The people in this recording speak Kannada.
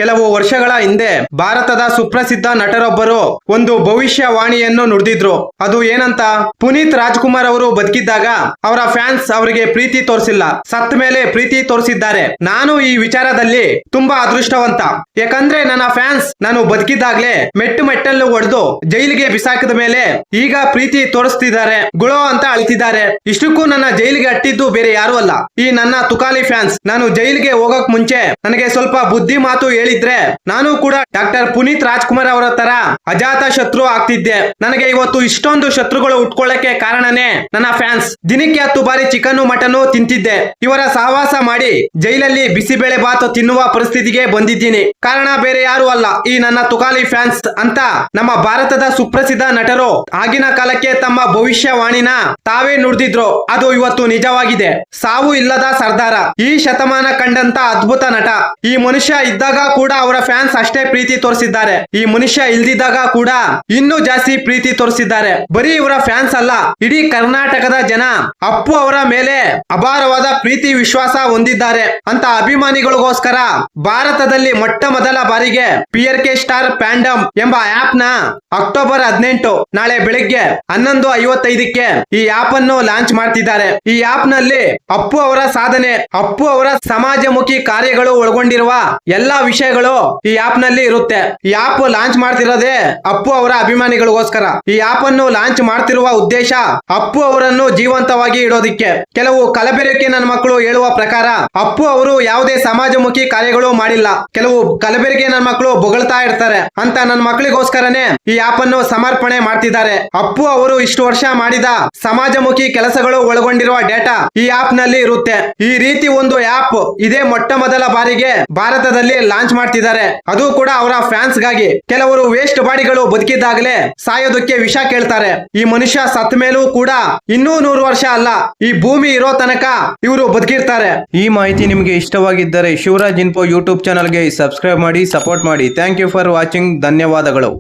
ಕೆಲವು ವರ್ಷಗಳ ಹಿಂದೆ ಭಾರತದ ಸುಪ್ರಸಿದ್ಧ ನಟರೊಬ್ಬರು ಒಂದು ಭವಿಷ್ಯವಾಣಿಯನ್ನು ನುಡಿದಿದ್ರು. ಅದು ಏನಂತ, ಪುನೀತ್ ರಾಜ್ಕುಮಾರ್ ಅವರು ಬದುಕಿದ್ದಾಗ ಅವರ ಫ್ಯಾನ್ಸ್ ಅವರಿಗೆ ಪ್ರೀತಿ ತೋರಿಸಿಲ್ಲ, ಸತ್ತ ಮೇಲೆ ಪ್ರೀತಿ ತೋರಿಸಿದ್ದಾರೆ. ನಾನು ಈ ವಿಚಾರದಲ್ಲಿ ತುಂಬಾ ಅದೃಷ್ಟವಂತ. ಯಾಕಂದ್ರೆ ನನ್ನ ಫ್ಯಾನ್ಸ್ ನಾನು ಬದುಕಿದ್ದಾಗ್ಲೇ ಮೆಟ್ಟು ಮೆಟ್ಟಲು ಹೊಡೆದು ಜೈಲಿಗೆ ಬಿಸಾಕಿದ ಮೇಲೆ ಈಗ ಪ್ರೀತಿ ತೋರಿಸ್ತಿದ್ದಾರೆ, ಗುಳೋ ಅಂತ ಅಳ್ತಿದ್ದಾರೆ. ಇಷ್ಟಕ್ಕೂ ನನ್ನ ಜೈಲಿಗೆ ಅಟ್ಟಿದ್ದು ಬೇರೆ ಯಾರು ಅಲ್ಲ, ಈ ನನ್ನ ತುಕಾಲಿ ಫ್ಯಾನ್ಸ್. ನಾನು ಜೈಲಿಗೆ ಹೋಗಕ್ ಮುಂಚೆ ನನಗೆ ಸ್ವಲ್ಪ ಬುದ್ಧಿ ಮಾತು ಹೇಳಿದ್ರೆ ನಾನು ಕೂಡ ಡಾಕ್ಟರ್ ಪುನೀತ್ ರಾಜ್ಕುಮಾರ್ ಅವರ ತರ ಅಜಾತ ಶತ್ರು ಆಗ್ತಿದ್ದೆ. ನನಗೆ ಇವತ್ತು ಇಷ್ಟೊಂದು ಶತ್ರುಗಳು ಉಟ್ಕೊಳ್ಳಕ್ಕೆ ಕಾರಣನೇ ನನ್ನ ಫ್ಯಾನ್ಸ್. ದಿನಕ್ಕೆ 10 ಬಾರಿ ಚಿಕನ್ ಮಟನ್ ತಿಂತಿದ್ದೆ. ಇವರ ಸಹವಾಸ ಮಾಡಿ ಜೈಲಲ್ಲಿ ಬಿಸಿಬೇಳೆ ಬಾತ್ ತಿನ್ನುವ ಪರಿಸ್ಥಿತಿಗೆ ಬಂದಿದ್ದೀನಿ. ಕಾರಣ ಬೇರೆ ಯಾರು ಅಲ್ಲ, ಈ ನನ್ನ ತುಕಾಲಿ ಫ್ಯಾನ್ಸ್ ಅಂತ ನಮ್ಮ ಭಾರತದ ಸುಪ್ರಸಿದ್ಧ ನಟರು ಆಗಿನ ಕಾಲಕ್ಕೆ ತಮ್ಮ ಭವಿಷ್ಯವಾಣಿನ ತಾವೇ ನುಡಿದಿದ್ರು. ಅದು ಇವತ್ತು ನಿಜವಾಗಿದೆ. ಸಾವು ಇಲ್ಲದ ಸರ್ದಾರ, ಈ ಶತಮಾನ ಕಂಡಂತ ಅದ್ಭುತ ನಟ. ಈ ಮನುಷ್ಯ ಇದ್ದಾಗ ಕೂಡ ಅವರ ಫ್ಯಾನ್ಸ್ ಅಷ್ಟೇ ಪ್ರೀತಿ ತೋರಿಸಿದ್ದಾರೆ. ಈ ಮನುಷ್ಯ ಇಲ್ದಿದ್ದಾಗ ಕೂಡ ಇನ್ನೂ ಜಾಸ್ತಿ ಪ್ರೀತಿ ತೋರಿಸಿದ್ದಾರೆ. ಬರೀ ಇವರ ಫ್ಯಾನ್ಸ್ ಅಲ್ಲ, ಇಡೀ ಕರ್ನಾಟಕದ ಜನ ಅಪ್ಪು ಅವರ ಮೇಲೆ ಅಪಾರವಾದ ಪ್ರೀತಿ ವಿಶ್ವಾಸ ಹೊಂದಿದ್ದಾರೆ ಅಂತ ಅಭಿಮಾನಿಗಳಿಗೋಸ್ಕರ ಭಾರತದಲ್ಲಿ ಮೊಟ್ಟ ಮೊದಲ ಬಾರಿಗೆ PRK ಸ್ಟಾರ್ ಫ್ಯಾಂಡಮ್ ಎಂಬ ಆಪ್ ನ ಅಕ್ಟೋಬರ್ 18 ನಾಳೆ ಬೆಳಿಗ್ಗೆ 11:55ಕ್ಕೆ ಈ ಆಪ್ ಅನ್ನು ಲಾಂಚ್ ಮಾಡ್ತಿದ್ದಾರೆ. ಈ ಆಪ್ ನಲ್ಲಿ ಅಪ್ಪು ಅವರ ಸಾಧನೆ, ಅಪ್ಪು ಅವರ ಸಮಾಜಮುಖಿ ಕಾರ್ಯಗಳು ಒಳಗೊಂಡಿರುವ ಎಲ್ಲಾ ವಿಷಯಗಳು ಈ ಆಪ್ ನಲ್ಲಿ ಇರುತ್ತೆ. ಈ ಆಪ್ ಲಾಂಚ್ ಮಾಡ್ತಿರೋದೇ ಅಪ್ಪು ಅವರ ಅಭಿಮಾನಿಗಳಿಗೋಸ್ಕರ. ಈ ಆಪ್ ಅನ್ನು ಲಾಂಚ್ ಮಾಡ್ತಿರುವ ಉದ್ದೇಶ ಅಪ್ಪು ಅವರನ್ನು ಜೀವಂತವಾಗಿ ಇಡೋದಿಕ್ಕೆ. ಕೆಲವು ಕಲಬೆರಕೆ ನನ್ನ ಮಕ್ಕಳು ಹೇಳುವ ಪ್ರಕಾರ ಅಪ್ಪು ಅವರು ಯಾವುದೇ ಸಮಾಜಮುಖಿ ಕಾರ್ಯಗಳು ಮಾಡಿಲ್ಲ, ಕೆಲವು ಕಲಬೆರಕೆ ನನ್ನ ಮಕ್ಕಳು ಬೊಗಳ್ತಾ ಇರ್ತಾರೆ ಅಂತ ನನ್ನ ಮಕ್ಕಳಿಗೋಸ್ಕರನೇ ಈ ಆಪ್ ಅನ್ನು ಸಮರ್ಪಣೆ ಮಾಡ್ತಿದ್ದಾರೆ. ಅಪ್ಪು ಅವರು ಇಷ್ಟು ವರ್ಷ ಮಾಡಿದ ಸಮಾಜಮುಖಿ ಕೆಲಸಗಳು ಒಳಗೊಂಡಿರುವ ಡೇಟಾ ಈ ಆಪ್ ನಲ್ಲಿ ಇರುತ್ತೆ. ಈ ರೀತಿ ಒಂದು ಆಪ್ ಇದೇ ಮೊಟ್ಟ ಮೊದಲ ಬಾರಿಗೆ ಭಾರತದಲ್ಲಿ ಲಾಂಚ್ ಮಾಡ್ತಿದ್ದಾರೆ, ಅದು ಕೂಡ ಅವರ ಫ್ಯಾನ್ಸ್ ಗಾಗಿ. ಕೆಲವರು ವೇಸ್ಟ್ ಬಾಡಿಗಳು ಬದುಕಿದ್ದಾಗಲೇ ಸಾಯೋದಕ್ಕೆ ವಿಷ ಕೇಳ್ತಾರೆ. ಈ ಮನುಷ್ಯ ಸತ್ತ ಮೇಲೂ ಕೂಡ ಇನ್ನೂ 100 ವರ್ಷ ಅಲ್ಲ, ಈ ಭೂಮಿ ಇರೋ ತನಕ ಇವರು ಬದುಕಿರ್ತಾರೆ. ಈ ಮಾಹಿತಿ ನಿಮಗೆ ಇಷ್ಟವಾಗಿದ್ದರೆ ಶಿವರಾಜ್ ಇನ್ಫೋ ಯೂಟ್ಯೂಬ್ ಚಾನಲ್ಗೆ ಸಬ್ಸ್ಕ್ರೈಬ್ ಮಾಡಿ, ಸಪೋರ್ಟ್ ಮಾಡಿ. Thank you for watching. ಧನ್ಯವಾದಗಳು.